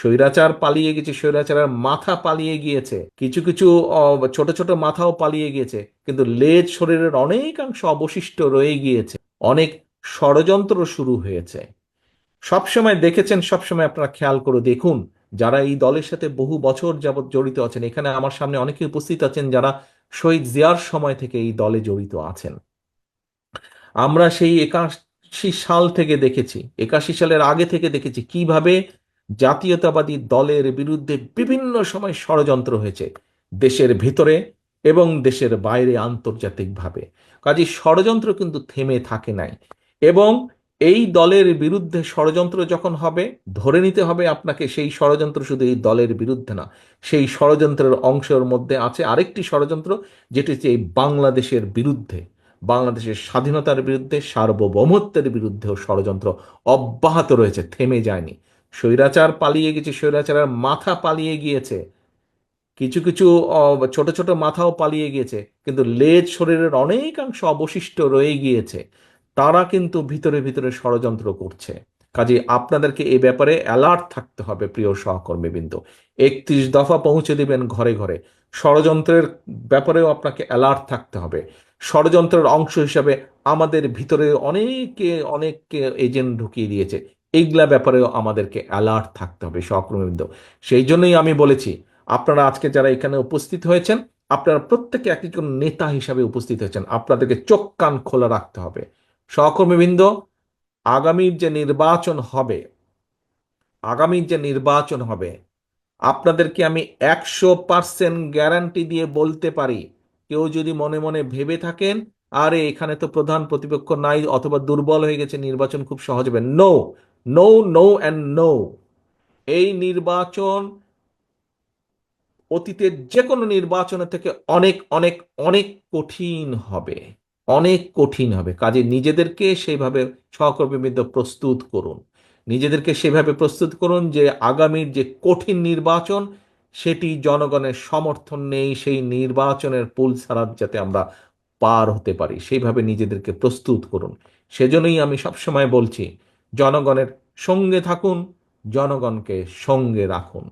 স্বৈরাচার পালিয়ে গেছে, স্বৈরাচারের মাথা পালিয়ে গিয়েছে, কিছু কিছু ছোট ছোট মাথাও পালিয়ে গিয়েছে, কিন্তু লেজ শরীরের অনেকাংশ অবশিষ্ট রয়ে গিয়েছে। অনেক ষড়যন্ত্র শুরু হয়েছে। সবসময় দেখেছেন, সবসময় আপনারা খেয়াল করে দেখুন, যারা এই দলের সাথে বহু বছর যাবৎ জড়িত আছেন, এখানে আমার সামনে অনেকে উপস্থিত আছেন যারা শহীদ জিয়ার সময় থেকে এই দলে জড়িত আছেন। আমরা সেই 81 সাল থেকে দেখেছি, 81 সালের আগে থেকে দেখেছি কিভাবে জাতীয়তাবাদী দলের বিরুদ্ধে বিভিন্ন সময় ষড়যন্ত্র হয়েছে, দেশের ভিতরে এবং দেশের বাইরে, আন্তর্জাতিকভাবে। কাজে ষড়যন্ত্র কিন্তু থেমে থাকে নাই। এবং এই দলের বিরুদ্ধে ষড়যন্ত্র যখন হবে, ধরে নিতে হবে আপনাকে সেই ষড়যন্ত্র শুধু এই দলের বিরুদ্ধে না, সেই ষড়যন্ত্রের অংশের মধ্যে আছে আরেকটি ষড়যন্ত্র, যেটি হচ্ছে এই বাংলাদেশের বিরুদ্ধে, বাংলাদেশের স্বাধীনতার বিরুদ্ধে, সার্বভৌমত্বের বিরুদ্ধেও ষড়যন্ত্র অব্যাহত রয়েছে, থেমে যায়নি। স্বৈরাচার পালিয়ে গেছে, স্বৈরাচারের মাথা পালিয়ে গিয়েছে, কিছু কিছু ছোট ছোট মাথাও পালিয়ে গিয়েছে, কিন্তু লেজ শরীরের অনেকাংশ অবশিষ্ট রয়ে গিয়েছে। তারা কিন্তু ভিতরে ভিতরে ষড়যন্ত্র করছে। কাজে আপনাদেরকে এ ব্যাপারে অ্যালার্ট থাকতে হবে প্রিয় সহকর্মীবৃন্দ। 31 দফা পৌঁছে দিবেন ঘরে ঘরে। ষড়যন্ত্রের ব্যাপারেও আপনাকে অ্যালার্ট থাকতে হবে। ষড়যন্ত্রের অংশ হিসাবে আমাদের ভিতরে অনেকে অনেককে এজেন্ট ঢুকিয়ে দিয়েছে, এইগুলা ব্যাপারেও আমাদেরকে অ্যালার্ট থাকতে হবে সহকর্মীবৃন্দ। সেই জন্যই আমি বলেছি, আপনারা আজকে যারা এখানে উপস্থিত হয়েছেন, আপনারা প্রত্যেকে এক একজন নেতা হিসাবে উপস্থিত হয়েছেন, আপনাদেরকে চোখ কান খোলা রাখতে হবে সহকর্মীবৃন্দ। আগামীর যে নির্বাচন হবে, আগামীর যে নির্বাচন হবে, আপনাদেরকে আমি 100% গ্যারান্টি দিয়ে বলতে পারি, কেউ যদি মনে মনে ভেবে থাকেন আরে এখানে তো প্রধান প্রতিপক্ষ নাই অথবা দুর্বল হয়ে গেছে, নির্বাচন খুব সহজ হবে, no, no, no and no. এই নির্বাচন অতীতের যে কোনো নির্বাচনের থেকে অনেক অনেক অনেক কঠিন হবে, অনেক কঠিন হবে। কাজে নিজেদেরকে সেইভাবে সহকর্মীবৃন্দ প্রস্তুত করুন, নিজেদেরকে সেভাবে প্রস্তুত করুন যে আগামীর যে কঠিন নির্বাচন, সেটি জনগণের সমর্থন নেই, সেই নির্বাচনের পুল ছাড়া যাতে আমরা পার হতে পারি, সেইভাবে নিজেদেরকে প্রস্তুত করুন। সেজন্যই আমি সবসময় বলছি, জনগণের সঙ্গে থাকুন, জনগণকে সঙ্গে রাখুন।